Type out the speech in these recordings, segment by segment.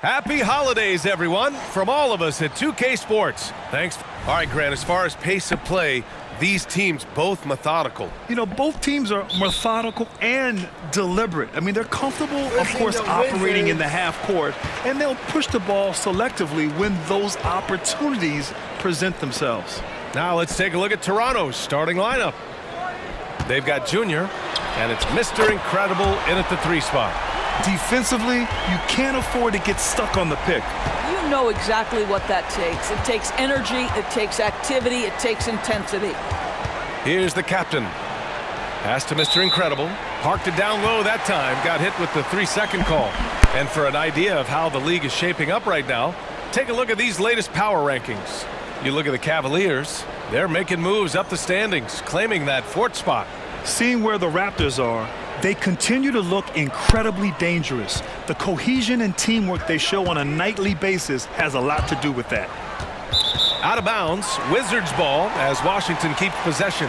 Happy holidays, everyone, from all of us at 2K Sports. Thanks. All right, Grant, as far as pace of play, these teams both methodical. You know, both teams are methodical and deliberate. I mean, they're comfortable, of course, operating in the half court, and they'll push the ball selectively when those opportunities present themselves. Now let's take a look at Toronto's starting lineup. They've got Junior, and it's Mr. Incredible in at the 3 spot. Defensively, you can't afford to get stuck on the pick. You know exactly what that takes. It takes energy, it takes activity, it takes intensity. Here's the captain. Pass to Mr. Incredible. Parked it down low that time. Got hit with the 3-second call. And for an idea of how the league is shaping up right now, take a look at these latest power rankings. You look at the Cavaliers. They're making moves up the standings, claiming that 4th spot. Seeing where the Raptors are, they continue to look incredibly dangerous. The cohesion and teamwork they show on a nightly basis has a lot to do with that. Out of bounds, Wizards ball as Washington keeps possession.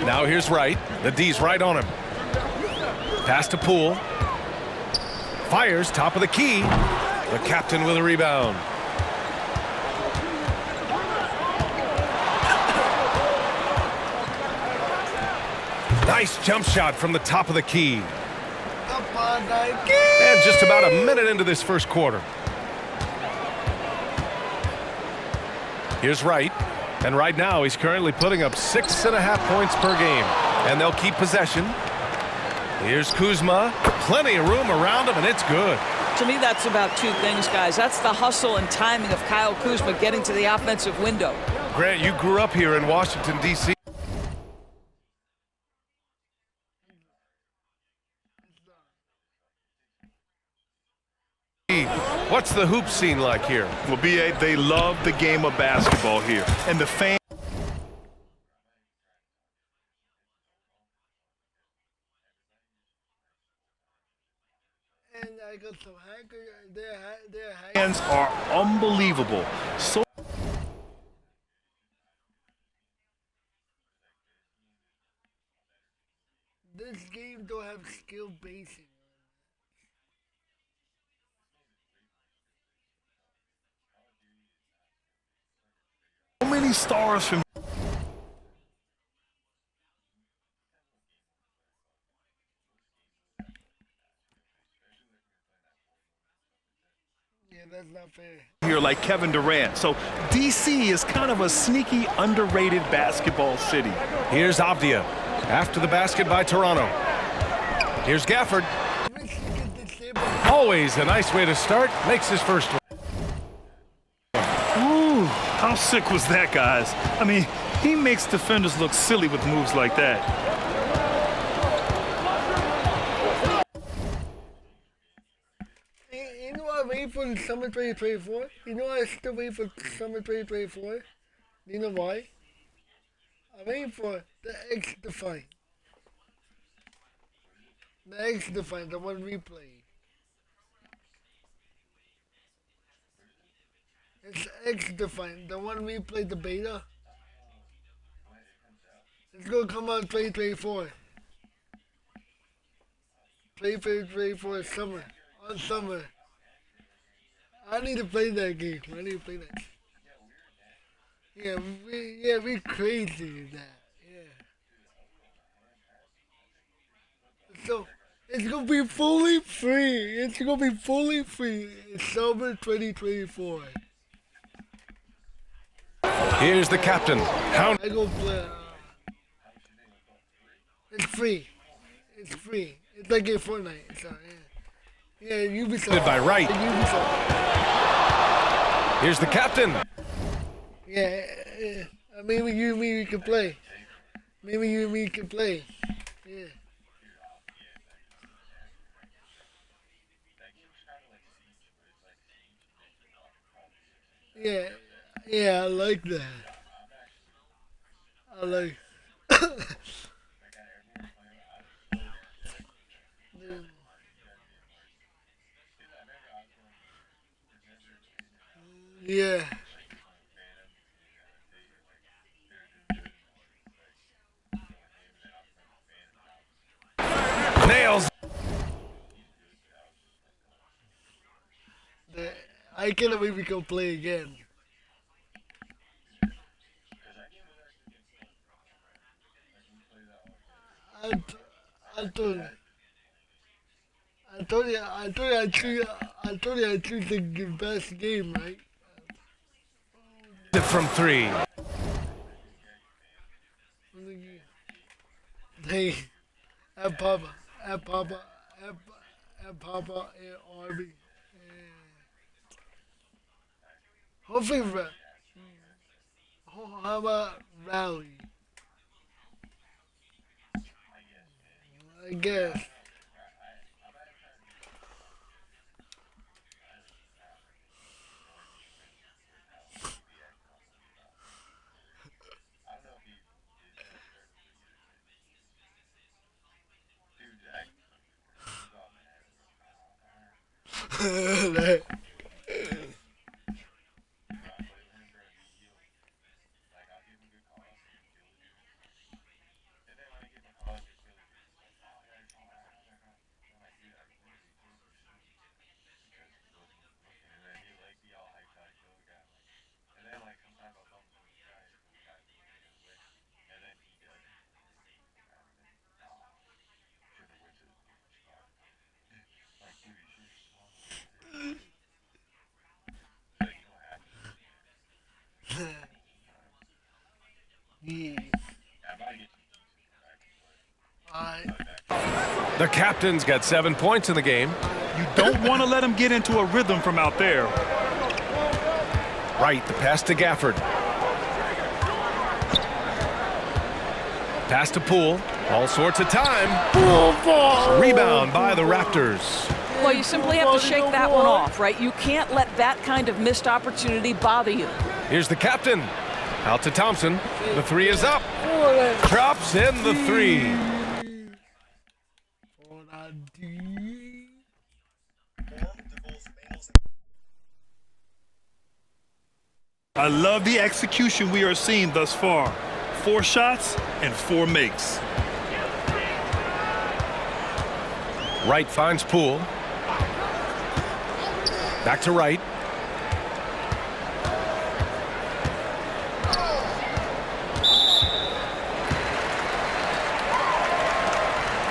Now here's Wright. The D's right on him. Pass to Poole. Fires top of the key. The captain with a rebound. Nice jump shot from the top of the key. And just about a minute into this first quarter. Here's Wright. And right now he's currently putting up 6.5 points per game. And they'll keep possession. Here's Kuzma. Plenty of room around him, and it's good. To me, that's about 2 things, guys. That's the hustle and timing of Kyle Kuzma getting to the offensive window. Grant, you grew up here in Washington, D.C. What's the hoop scene like here? Well, B.A., they love the game of basketball here. And the fans. Their hands are unbelievable. So this game don't have skill basing. So many stars from. That's not fair. Here like Kevin Durant. So DC is kind of a sneaky, underrated basketball city. Here's Avdia after the basket by Toronto. Here's Gafford. Always a nice way to start. Makes his first one. Ooh, how sick was that, guys? I mean, he makes defenders look silly with moves like that. Wait for summer 2024. You know I still wait for summer 2024. You know why? I'm waiting for the X Define. The X Define, the one we play. It's X Define, the one we played the beta. It's gonna come out 2024. 2024 summer. On summer. I need to play that game. I need to play that. Yeah, we crazy in that. Yeah. So it's gonna be fully free. It's gonna be fully free in summer 2024. Here's the captain. I go play. It's free. It's free. It's like a Fortnite. So yeah, Ubisoft. By Wright. Here's the captain. Yeah, maybe you and me can play. Maybe you and me can play. Yeah. Yeah, I like that. I like. Yeah. Nails. I cannot wait we can play again. I told you, I choose the best game, right? From 3. Hey, and Papa, and Papa, and Papa, and Arby. Hopefully, how about Rally? I guess. The captain's got 7 points in the game. You don't want to let him get into a rhythm from out there. Right, the pass to Gafford. Pass to Poole. All sorts of time. Rebound by the Raptors. Well, you simply have to shake that one off, right? You can't let that kind of missed opportunity bother you. Here's the captain. Out to Thompson. The 3 is up. Drops in the 3. I love the execution we are seeing thus far. 4 shots and 4 makes. Wright finds Poole. Back to Wright.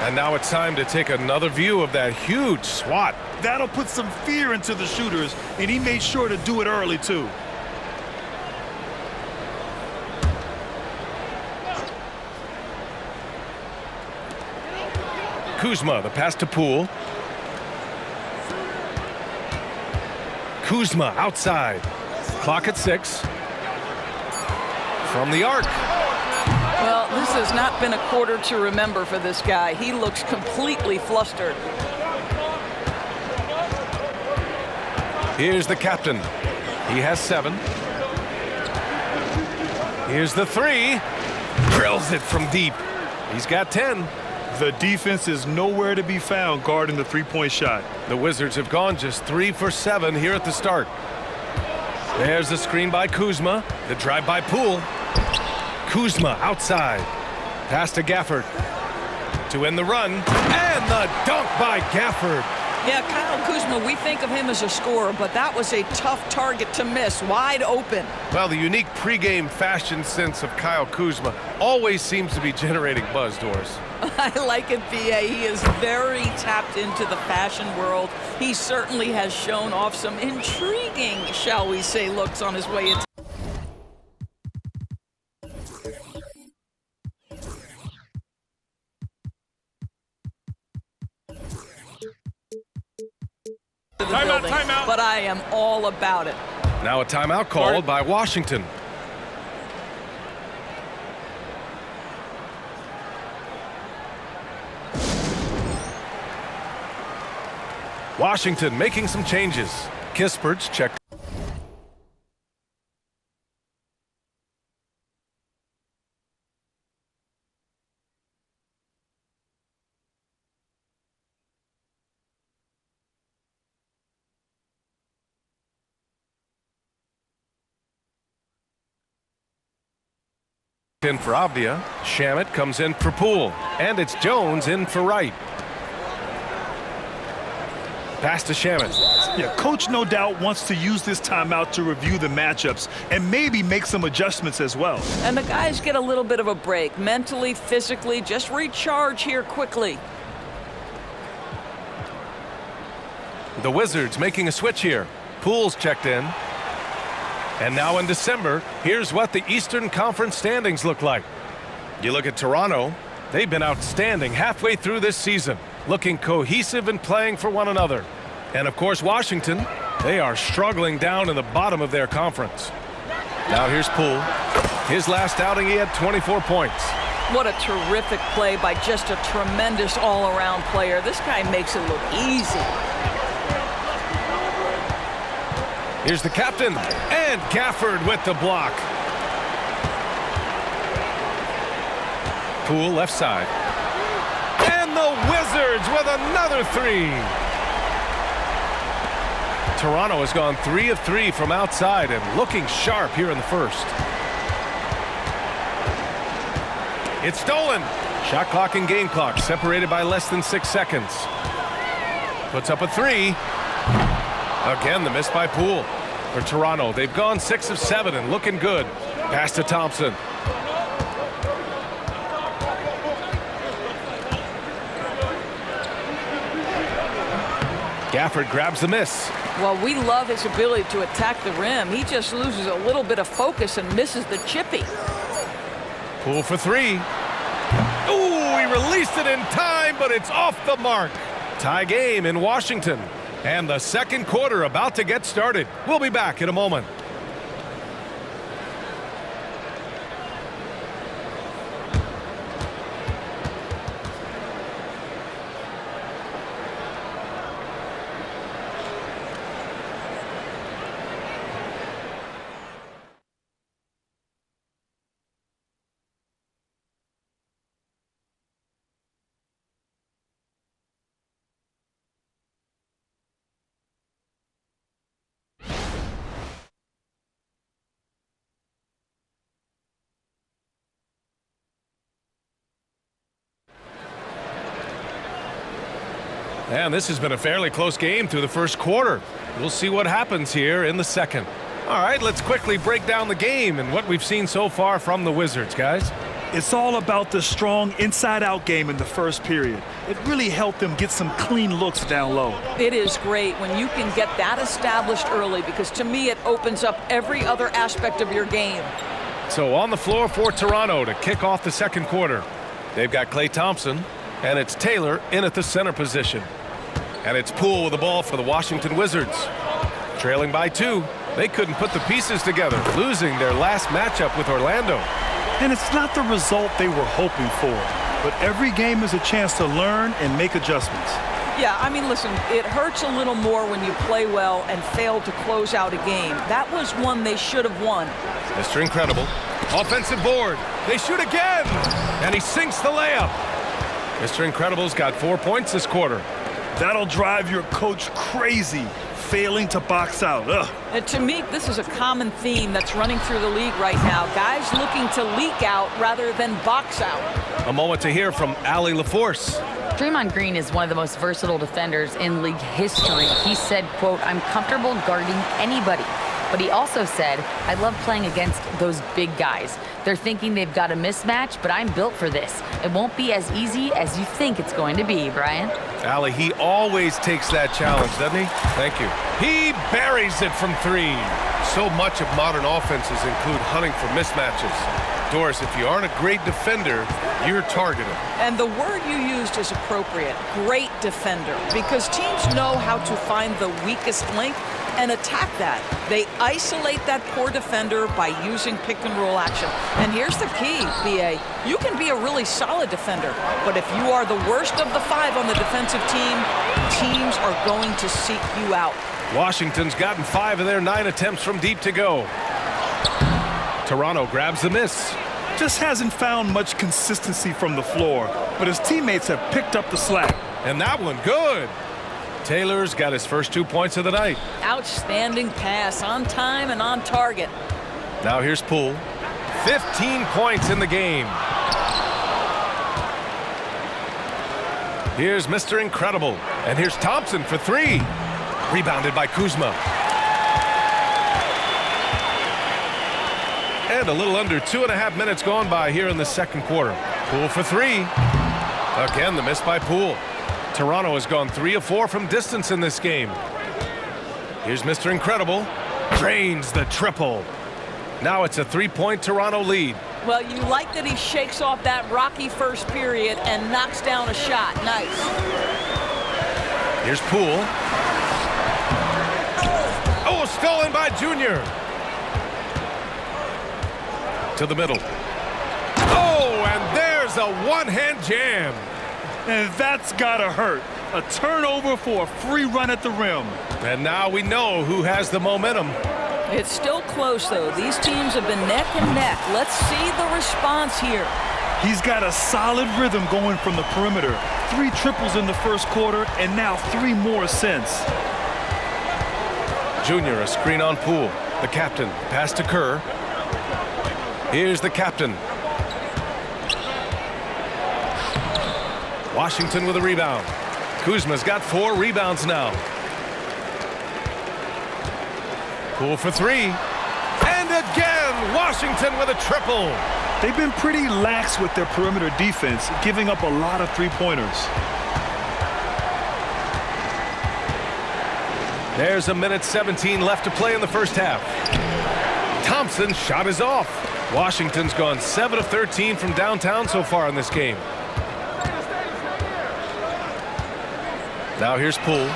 And now it's time to take another view of that huge swat. That'll put some fear into the shooters, and he made sure to do it early, too. Kuzma, the pass to Poole. Kuzma outside. Clock at 6. From the arc. Well, this has not been a quarter to remember for this guy. He looks completely flustered. Here's the captain. He has 7. Here's the 3. Drills it from deep. He's got 10. The defense is nowhere to be found guarding the three-point shot. The Wizards have gone just 3 for 7 here at the start. There's the screen by Kuzma. The drive by Poole. Kuzma outside. Pass to Gafford. To end the run. And the dunk by Gafford. Yeah, Kyle Kuzma, we think of him as a scorer, but that was a tough target to miss, wide open. Well, the unique pregame fashion sense of Kyle Kuzma always seems to be generating buzz, Doris. I like it, B.A. He is very tapped into the fashion world. He certainly has shown off some intriguing, shall we say, looks on his way into the building. Timeout. But I am all about it. Now a timeout called by Washington. Washington making some changes. Kispert's checked. In for Avdia. Shamet comes in for Poole. And it's Jones in for Wright. Pass to Shannon. Yeah, coach no doubt wants to use this timeout to review the matchups and maybe make some adjustments as well. And the guys get a little bit of a break, mentally, physically, just recharge here quickly. The Wizards making a switch here. Poole's checked in. And now in December, here's what the Eastern Conference standings look like. You look at Toronto, they've been outstanding halfway through this season, looking cohesive and playing for one another. And of course, Washington, they are struggling down in the bottom of their conference. Now here's Poole. His last outing, he had 24 points. What a terrific play by just a tremendous all-around player. This guy makes it look easy. Here's the captain, and Gafford with the block. Poole left side. And the Wizards with another three. Toronto has gone 3 of 3 from outside and looking sharp here in the first. It's stolen. Shot clock and game clock separated by less than 6 seconds. Puts up a three. Again, the miss by Poole. For Toronto, they've gone 6 of 7 and looking good. Pass to Thompson. Gafford grabs the miss. Well, we love his ability to attack the rim. He just loses a little bit of focus and misses the chippy. Poole for three. Ooh, he released it in time, but it's off the mark. Tie game in Washington. And the second quarter about to get started. We'll be back in a moment. And this has been a fairly close game through the first quarter. We'll see what happens here in the second. All right, let's quickly break down the game and what we've seen so far from the Wizards, guys. It's all about the strong inside-out game in the first period. It really helped them get some clean looks down low. It is great when you can get that established early because to me it opens up every other aspect of your game. So on the floor for Toronto to kick off the second quarter. They've got Klay Thompson, and it's Taylor in at the center position. And it's Poole with the ball for the Washington Wizards. Trailing by 2. They couldn't put the pieces together, losing their last matchup with Orlando. And it's not the result they were hoping for, but every game is a chance to learn and make adjustments. Yeah, I mean, listen, it hurts a little more when you play well and fail to close out a game. That was one they should have won. Mr. Incredible. Offensive board. They shoot again. And he sinks the layup. Mr. Incredible's got 4 points this quarter. That'll drive your coach crazy, failing to box out. Ugh. And to me, this is a common theme that's running through the league right now. Guys looking to leak out rather than box out. A moment to hear from Allie LaForce. Draymond Green is one of the most versatile defenders in league history. He said, quote, "I'm comfortable guarding anybody." But he also said, "I love playing against those big guys. They're thinking they've got a mismatch, but I'm built for this. It won't be as easy as you think it's going to be," Brian. Allie, he always takes that challenge, doesn't he? Thank you. He buries it from 3. So much of modern offenses include hunting for mismatches. Doris, if you aren't a great defender, you're targeted. And the word you used is appropriate, great defender, because teams know how to find the weakest link and attack that. They isolate that poor defender by using pick-and-roll action. And here's the key, BA. You can be a really solid defender, but if you are the worst of the 5 on the defensive team, teams are going to seek you out. Washington's gotten 5 of their 9 attempts from deep to go. Toronto grabs the miss. Just hasn't found much consistency from the floor, but his teammates have picked up the slack. And that one good. Taylor's got his first 2 points of the night. Outstanding pass, on time and on target. Now here's Poole. 15 points in the game. Here's Mr. Incredible. And here's Thompson for three. Rebounded by Kuzma. And a little under 2.5 minutes gone by here in the second quarter. Poole for three. Again, the miss by Poole. Toronto has gone 3 of 4 from distance in this game. Here's Mr. Incredible. Drains the triple. Now it's a 3-point Toronto lead. Well, you like that he shakes off that rocky first period and knocks down a shot. Nice. Here's Poole. Oh, stolen by Junior. To the middle. Oh, and there's a one-hand jam. And that's gotta hurt. A turnover for a free run at the rim. And now we know who has the momentum. It's still close, though. These teams have been neck and neck. Let's see the response here. He's got a solid rhythm going from the perimeter. 3 triples in the first quarter, and now 3 more since. Junior, a screen on Poole. The captain, pass to Kerr. Here's the captain. Washington with a rebound. Kuzma's got 4 rebounds now. Poole for three. And again, Washington with a triple. They've been pretty lax with their perimeter defense, giving up a lot of three-pointers. There's 1:17 left to play in the first half. Thompson's shot is off. Washington's gone 7 of 13 from downtown so far in this game. Now here's Poole.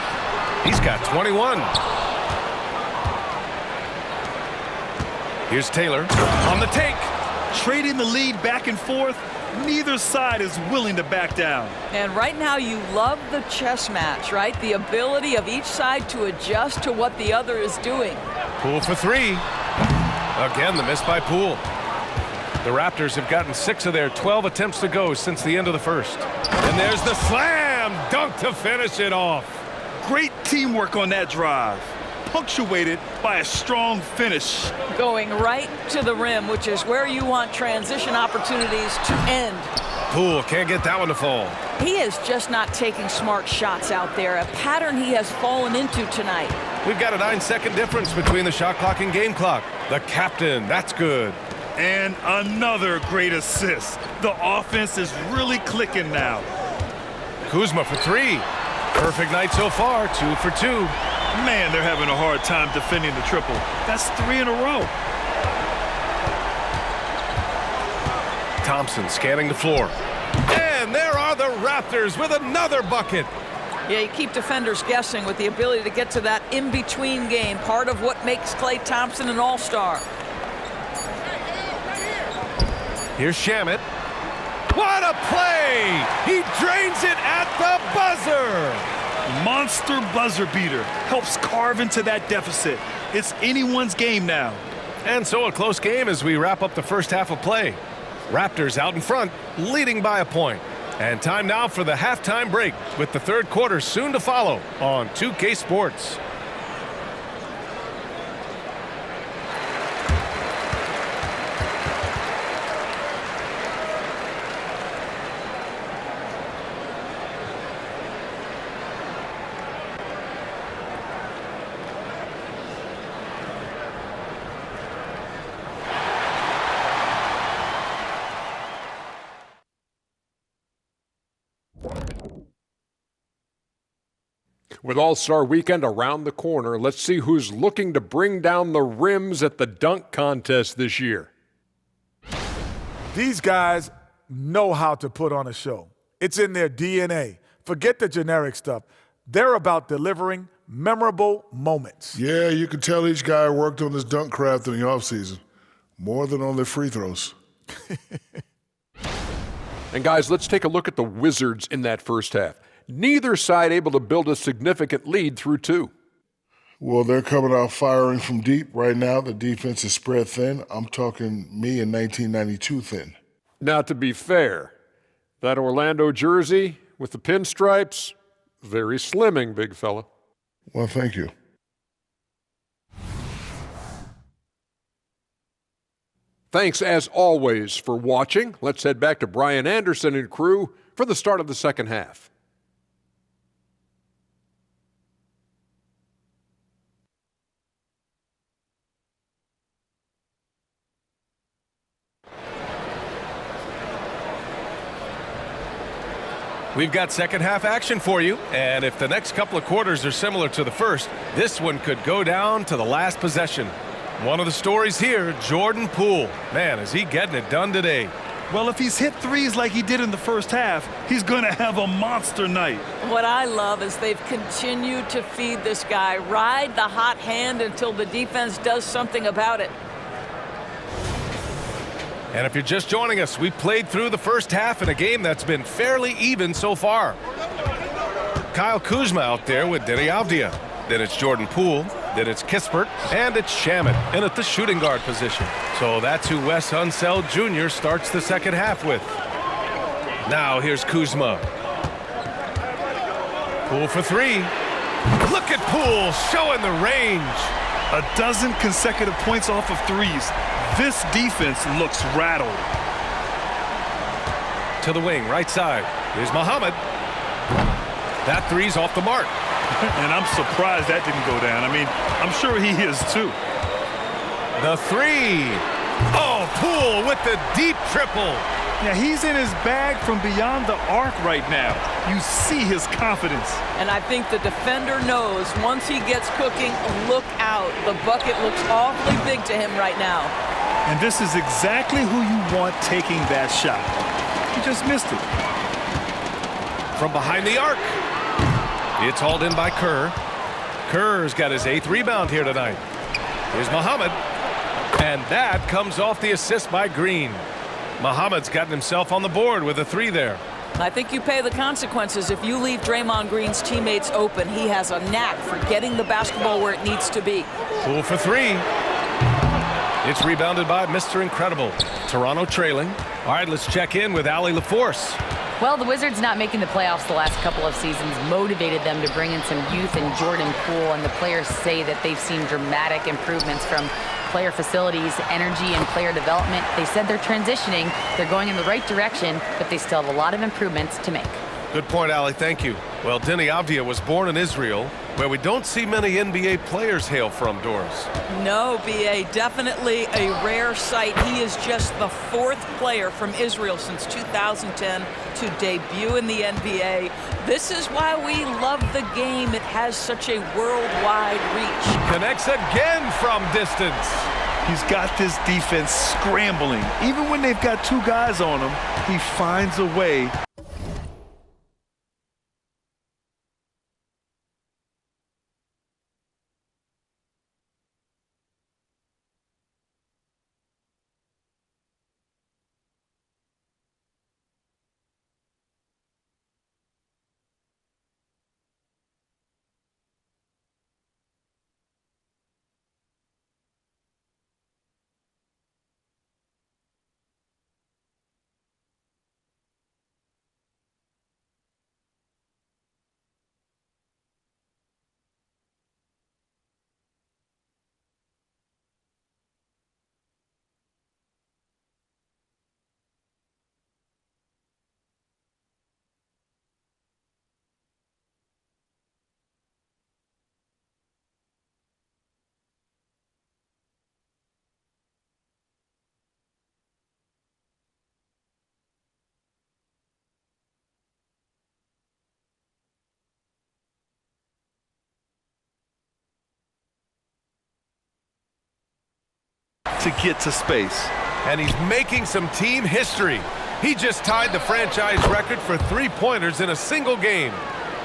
He's got 21. Here's Taylor on the take. Trading the lead back and forth, neither side is willing to back down. And right now you love the chess match, right? The ability of each side to adjust to what the other is doing. Poole for three. Again, the miss by Poole. The Raptors have gotten 6 of their 12 attempts to go since the end of the first. And there's the slam dunk to finish it off. Great teamwork on that drive, punctuated by a strong finish. Going right to the rim, which is where you want transition opportunities to end. Poole can't get that one to fall. He is just not taking smart shots out there, a pattern he has fallen into tonight. We've got a 9-second difference between the shot clock and game clock. The captain, that's good. And another great assist. The offense is really clicking now. Kuzma for three. Perfect night so far, 2 for 2. Man, they're having a hard time defending the triple. That's 3 in a row. Thompson scanning the floor. And there are the Raptors with another bucket. Yeah, you keep defenders guessing with the ability to get to that in-between game, part of what makes Klay Thompson an all-star. Here's Shamet. What a play! He drains it at the buzzer! Monster buzzer beater. Helps carve into that deficit. It's anyone's game now. And so a close game as we wrap up the first half of play. Raptors out in front, leading by a point. And time now for the halftime break, with the third quarter soon to follow on 2K Sports. With All-Star Weekend around the corner, let's see who's looking to bring down the rims at the dunk contest this year. These guys know how to put on a show. It's in their DNA. Forget the generic stuff. They're about delivering memorable moments. Yeah, you can tell each guy worked on his dunk craft in the offseason, more than on their free throws. And guys, let's take a look at the Wizards in that first half. Neither side able to build a significant lead through 2. Well, they're coming out firing from deep right now. The defense is spread thin. I'm talking me in 1992 thin. Now, to be fair, that Orlando jersey with the pinstripes, very slimming, big fella. Well, thank you. Thanks, as always, for watching. Let's head back to Brian Anderson and crew for the start of the second half. We've got second half action for you, and if the next couple of quarters are similar to the first, this one could go down to the last possession. One of the stories here, Jordan Poole. Man, is he getting it done today. Well, if he's hit threes like he did in the first half, he's going to have a monster night. What I love is they've continued to feed this guy, ride the hot hand until the defense does something about it. And if you're just joining us, we played through the first half in a game that's been fairly even so far. Kyle Kuzma out there with Denny Avdia. Then it's Jordan Poole. Then it's Kispert. And it's Shaman in at the shooting guard position. So that's who Wes Unseld Jr. starts the second half with. Now here's Kuzma. Poole for three. Look at Poole showing the range. A dozen consecutive points off of threes. This defense looks rattled. To the wing, right side. Here's Muhammad. That three's off the mark. And I'm surprised that didn't go down. I mean, I'm sure he is too. The three. Oh, Poole with the deep triple. Yeah, he's in his bag from beyond the arc right now. You see his confidence. And I think the defender knows once he gets cooking, look out. The bucket looks awfully big to him right now. And this is exactly who you want taking that shot. He just missed it. From behind the arc. It's hauled in by Kerr. Kerr's got his 8th rebound here tonight. Here's Muhammad. And that comes off the assist by Green. Muhammad's gotten himself on the board with a 3 there. I think you pay the consequences if you leave Draymond Green's teammates open. He has a knack for getting the basketball where it needs to be. Poole for 3. It's rebounded by Mr. Incredible. Toronto trailing. All right, let's check in with Allie LaForce. Well, the Wizards not making the playoffs the last couple of seasons motivated them to bring in some youth in Jordan Poole, and the players say that they've seen dramatic improvements from player facilities, energy, and player development. They said they're transitioning, they're going in the right direction, but they still have a lot of improvements to make. Good point, Allie. Thank you. Well, Denny Avdia was born in Israel, where we don't see many NBA players hail from, Doris. No, B.A., definitely a rare sight. He is just the 4th player from Israel since 2010 to debut in the NBA. This is why we love the game. It has such a worldwide reach. Connects again from distance. He's got this defense scrambling. Even when they've got 2 guys on him, he finds a way. To get to space. And he's making some team history. He just tied the franchise record for 3-pointers in a single game.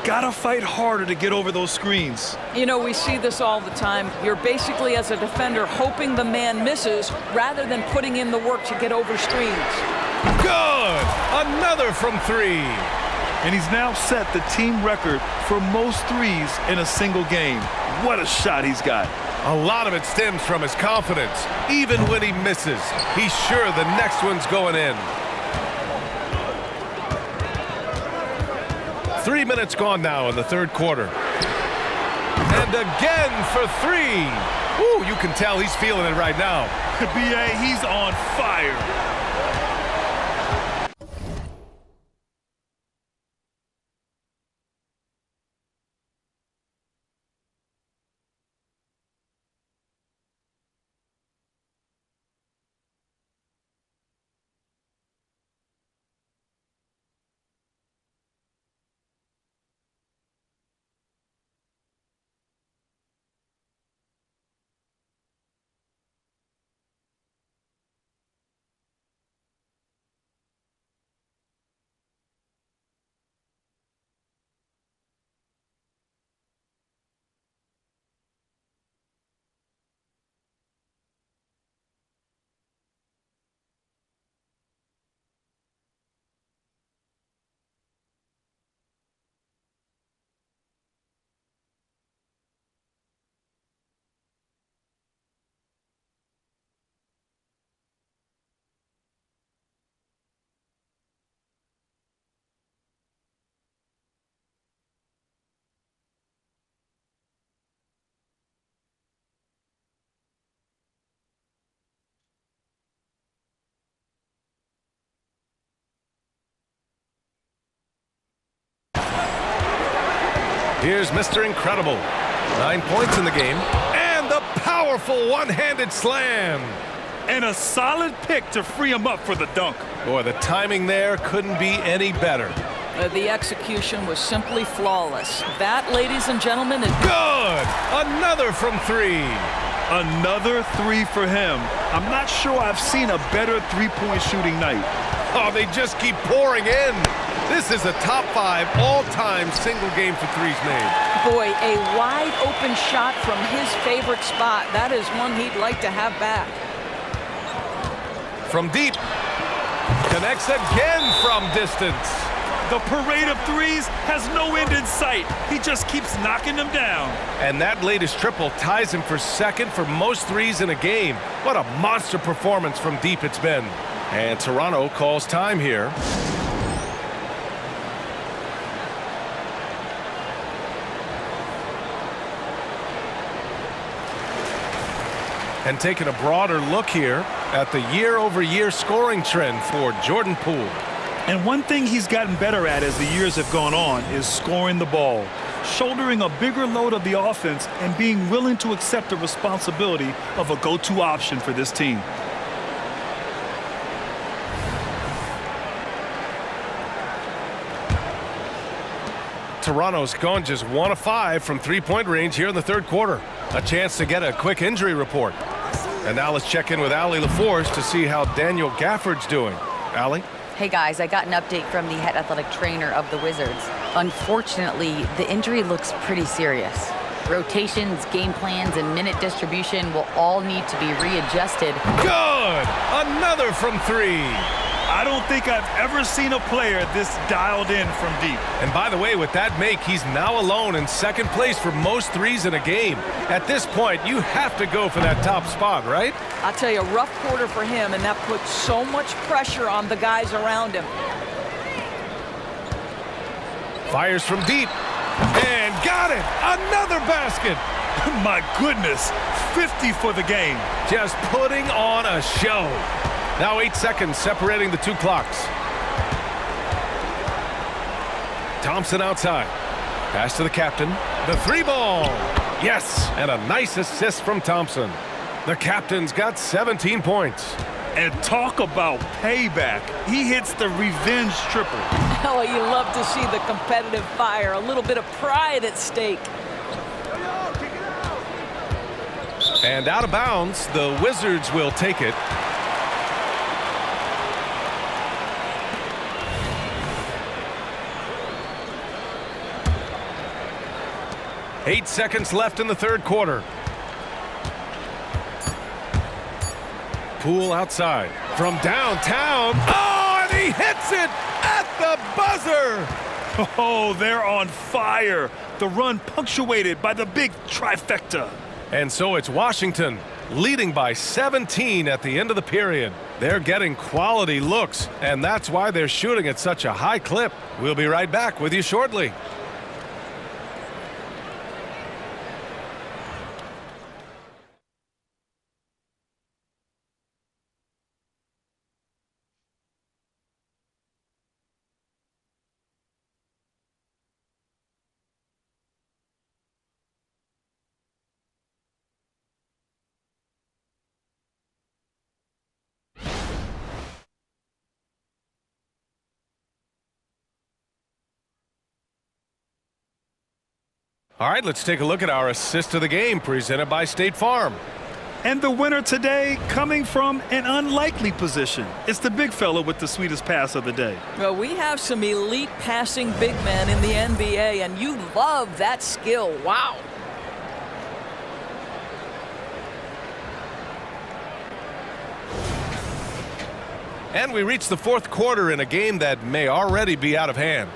Gotta fight harder to get over those screens. You know, we see this all the time. You're basically, as a defender, hoping the man misses rather than putting in the work to get over screens. Good! Another from 3. And he's now set the team record for most threes in a single game. What a shot he's got. A lot of it stems from his confidence. Even when he misses, he's sure the next one's going in. 3 minutes gone now in the 3rd quarter. And again for 3. Ooh, you can tell he's feeling it right now. B.A., he's on fire. Here's Mr. Incredible. 9 points in the game. And the powerful one-handed slam. And a solid pick to free him up for the dunk. Boy, the timing there couldn't be any better. The execution was simply flawless. That, ladies and gentlemen, is good. Another from 3. Another 3 for him. I'm not sure I've seen a better three-point shooting night. Oh, they just keep pouring in. This is a top 5 all-time single game for threes made. Boy, a wide open shot from his favorite spot. That is one he'd like to have back. From deep. Connects again from distance. The parade of threes has no end in sight. He just keeps knocking them down. And that latest triple ties him for second for most threes in a game. What a monster performance from deep it's been. And Toronto calls time here. And taking a broader look here at the year-over-year scoring trend for Jordan Poole. And one thing he's gotten better at as the years have gone on is scoring the ball, shouldering a bigger load of the offense and being willing to accept the responsibility of a go-to option for this team. Toronto's gone just 1 of 5 from three-point range here in the third quarter. A chance to get a quick injury report. And now let's check in with Allie LaForce to see how Daniel Gafford's doing. Allie? Hey guys, I got an update from the head athletic trainer of the Wizards. Unfortunately, the injury looks pretty serious. Rotations, game plans, and minute distribution will all need to be readjusted. Good! Another from 3. I don't think I've ever seen a player this dialed in from deep. And by the way, with that make, he's now alone in second place for most threes in a game. At this point, you have to go for that top spot, right? I'll tell you, a rough quarter for him, and that puts so much pressure on the guys around him. Fires from deep. And got it! Another basket! My goodness, 50 for the game. Just putting on a show. Now 8 seconds separating the two clocks. Thompson outside. Pass to the captain. The 3-ball. Yes, and a nice assist from Thompson. The captain's got 17 points. And talk about payback. He hits the revenge triple. Oh, you love to see the competitive fire. A little bit of pride at stake. And out of bounds, the Wizards will take it. Eight seconds left in the third quarter. Poole outside from downtown. Oh, and he hits it at the buzzer. Oh, they're on fire. The run punctuated by the big trifecta. And so it's Washington leading by 17 at the end of the period. They're getting quality looks, and that's why they're shooting at such a high clip. We'll be right back with you shortly. All right, let's take a look at our assist of the game presented by State Farm. And the winner today coming from an unlikely position. It's the big fella with the sweetest pass of the day. Well, we have some elite passing big men in the NBA, and you love that skill. Wow. And we reach the fourth quarter in a game that may already be out of hand.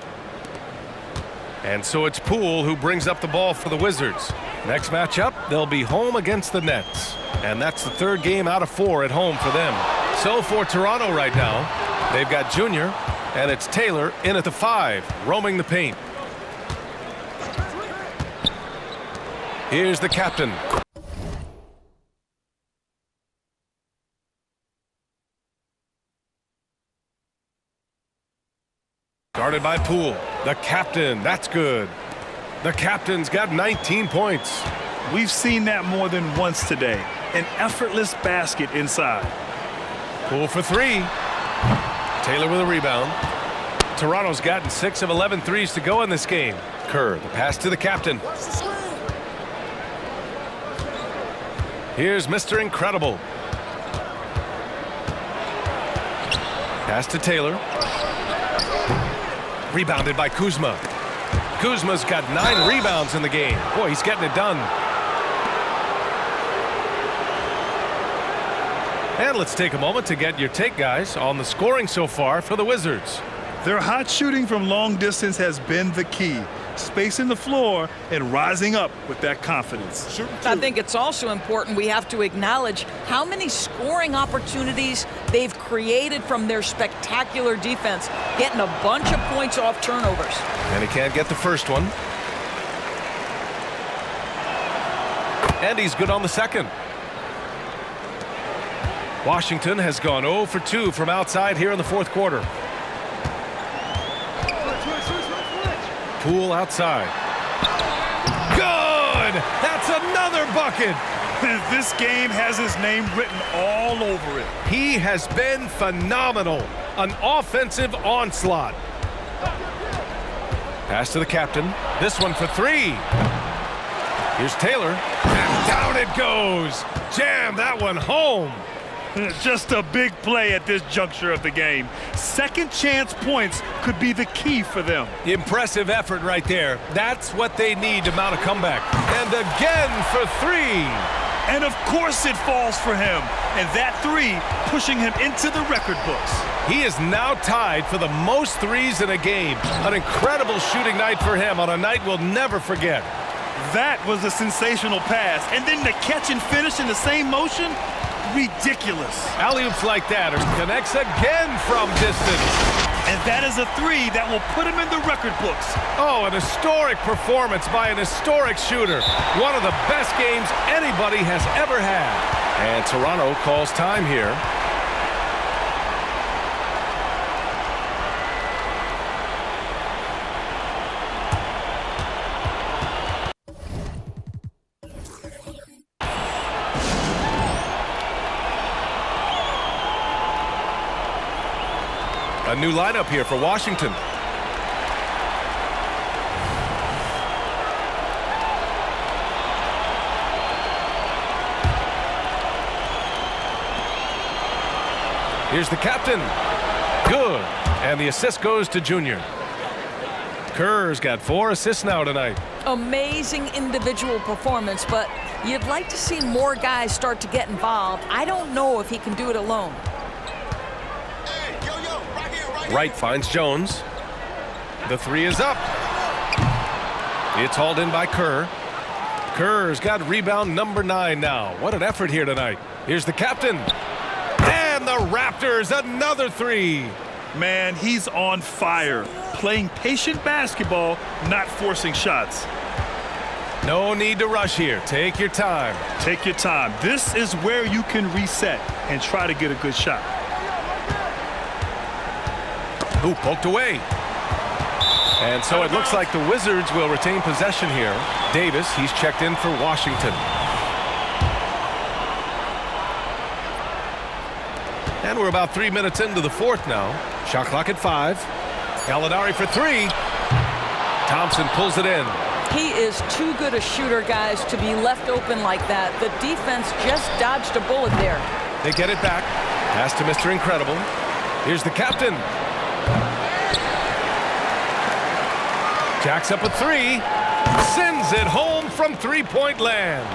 And so it's Poole who brings up the ball for the Wizards. Next matchup, they'll be home against the Nets. And that's the third game out of 4 at home for them. So for Toronto right now, they've got Junior, and it's Taylor in at the 5, roaming the paint. Here's the captain. Guarded by Poole. The captain, that's good. The captain's got 19 points. We've seen that more than once today. An effortless basket inside. Poole for three. Taylor with a rebound. Toronto's gotten 6 of 11 threes to go in this game. Kerr, the pass to the captain. Here's Mr. Incredible. Pass to Taylor. Rebounded by Kuzma. Kuzma's got 9 rebounds in the game. Boy, he's getting it done. And let's take a moment to get your take, guys, on the scoring so far for the Wizards. Their hot shooting from long distance has been the key. Spacing the floor and rising up with that confidence. I think it's also important we have to acknowledge how many scoring opportunities they've created from their spectacular defense, getting a bunch of points off turnovers. And he can't get the first one. And he's good on the second. Washington has gone 0 for 2 from outside here in the fourth quarter. Poole outside. Good! That's another bucket! This game has his name written all over it. He has been phenomenal. An offensive onslaught. Pass to the captain. This one for three. Here's Taylor. And down it goes. Jam that one home. Just a big play at this juncture of the game. Second chance points could be the key for them. Impressive effort right there. That's what they need to mount a comeback. And again for three. And of course it falls for him. And that three pushing him into the record books. He is now tied for the most threes in a game. An incredible shooting night for him on a night we'll never forget. That was a sensational pass. And then the catch and finish in the same motion? Ridiculous. Alley-oops like that connects again from distance. And that is a three that will put him in the record books. Oh, an historic performance by an historic shooter. One of the best games anybody has ever had. And Toronto calls time here. A new lineup here for Washington. Here's the captain. Good. And the assist goes to Junior. Kerr's got 4 assists now tonight. Amazing individual performance, but you'd like to see more guys start to get involved. I don't know if he can do it alone. Wright finds Jones. The three is up. It's hauled in by Kerr. Kerr's got rebound number 9 now. What an effort here tonight. Here's the captain. And the Raptors, another three. Man, he's on fire. Playing patient basketball, not forcing shots. No need to rush here. Take your time. Take your time. This is where you can reset and try to get a good shot. Who poked away. And so it looks like the Wizards will retain possession here. Davis, he's checked in for Washington. And we're about 3 minutes into the fourth now. Shot clock at 5. Gallinari for 3. Thompson pulls it in. He is too good a shooter, guys, to be left open like that. The defense just dodged a bullet there. They get it back. Pass to Mr. Incredible. Here's the captain. Jacks up a 3. Sends it home from three-point land.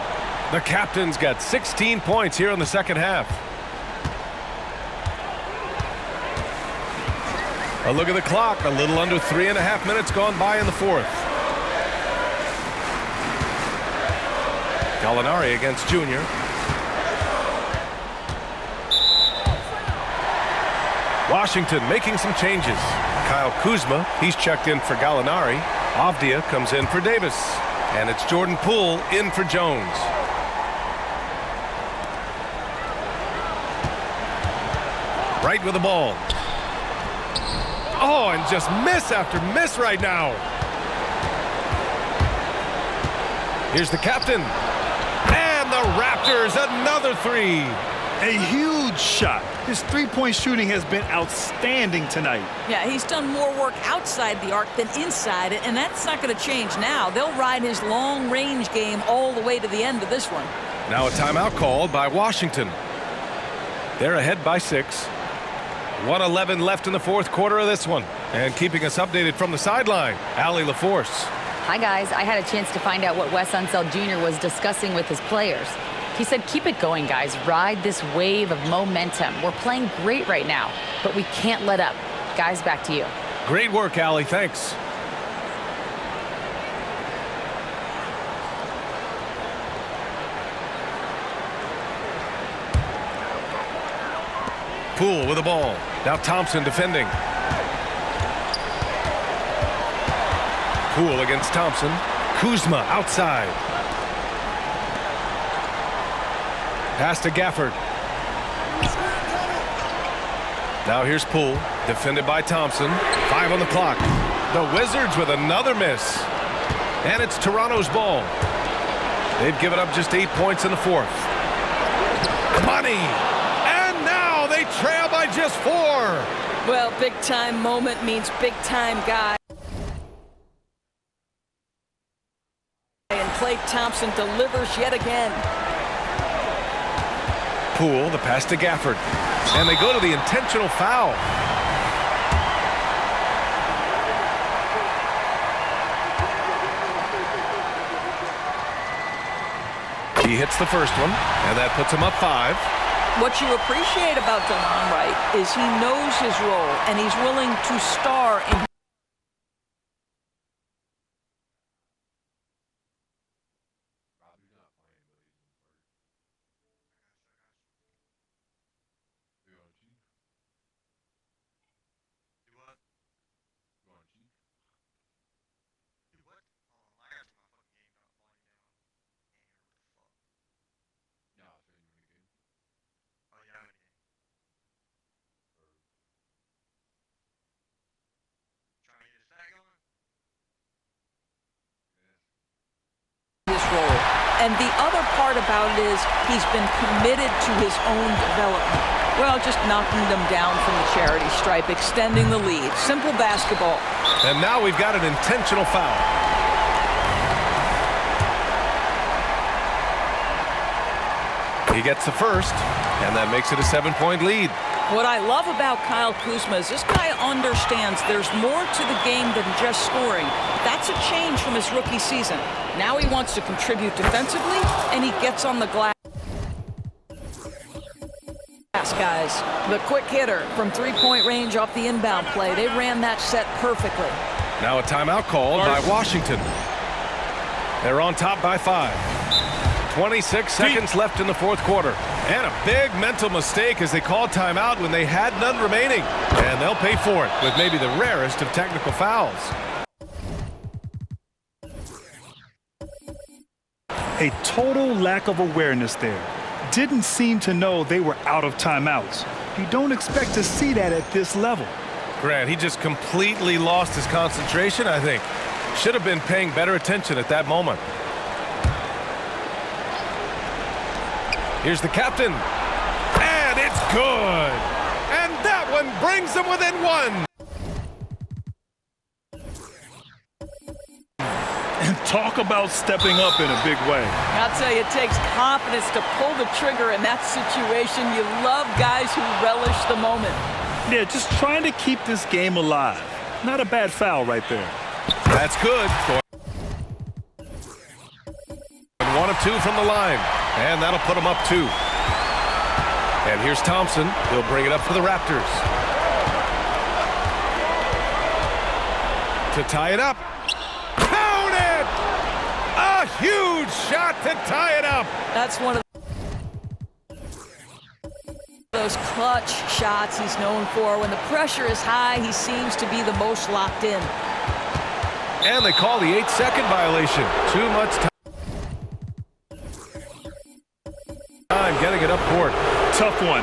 The captain's got 16 points here in the second half. A look at the clock. A little under 3.5 minutes gone by in the fourth. Gallinari against Junior. Washington making some changes. Kyle Kuzma, he's checked in for Gallinari. Avdia comes in for Davis. And it's Jordan Poole in for Jones. Right with the ball. Oh, and just miss after miss right now. Here's the captain. And the Raptors, another three. A huge shot. His three-point shooting has been outstanding tonight. Yeah, he's done more work outside the arc than inside it, and that's not going to change now. They'll ride his long-range game all the way to the end of this one. Now a timeout called by Washington. They're ahead by 6. 1:11 left in the fourth quarter of this one. And keeping us updated from the sideline, Allie LaForce. Hi, guys. I had a chance to find out what Wes Unseld Jr. was discussing with his players. He said, keep it going, guys. Ride this wave of momentum. We're playing great right now, but we can't let up. Guys, back to you. Great work, Allie. Thanks. Poole with the ball. Now Thompson defending. Poole against Thompson. Kuzma outside. Pass to Gafford. Now here's Poole, defended by Thompson. 5 on the clock. The Wizards with another miss. And it's Toronto's ball. They've given up just 8 points in the fourth. Money! And now they trail by just 4. Well, big-time moment means big-time guy. And Klay Thompson delivers yet again. Poole, the pass to Gafford. And they go to the intentional foul. He hits the first one, and that puts him up 5. What you appreciate about DeLon Wright is he knows his role, and he's willing to star in. And the other part about it is he's been committed to his own development. Well, just knocking them down from the charity stripe, extending the lead. Simple basketball. And now we've got an intentional foul. He gets the first, and that makes it a 7-point lead. What I love about Kyle Kuzma is this guy understands there's more to the game than just scoring. That's a change from his rookie season. Now he wants to contribute defensively, and he gets on the glass. Guys, the quick hitter from three-point range off the inbound play. They ran that set perfectly. Now a timeout called by Washington. They're on top by 5. 26 seconds left in the fourth quarter. And a big mental mistake as they called timeout when they had none remaining. And they'll pay for it with maybe the rarest of technical fouls. A total lack of awareness there. Didn't seem to know they were out of timeouts. You don't expect to see that at this level. Grant, he just completely lost his concentration, I think. Should have been paying better attention at that moment. Here's the captain. And it's good. And that one brings them within 1. And talk about stepping up in a big way. I'll tell you, it takes confidence to pull the trigger in that situation. You love guys who relish the moment. Yeah, just trying to keep this game alive. Not a bad foul right there. That's good. 1 of 2 from the line. And that'll put him up 2. And here's Thompson. He'll bring it up for the Raptors. To tie it up. Count it! A huge shot to tie it up. That's one of those clutch shots he's known for. When the pressure is high, he seems to be the most locked in. And they call the 8-second violation. Too much time getting it up court. Tough one.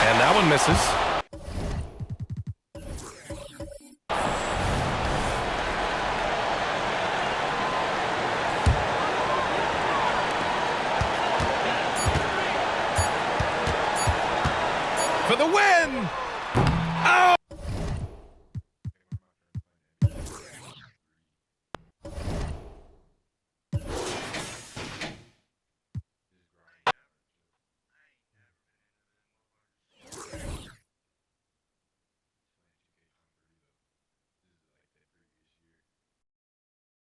And that one misses. the win. Oh!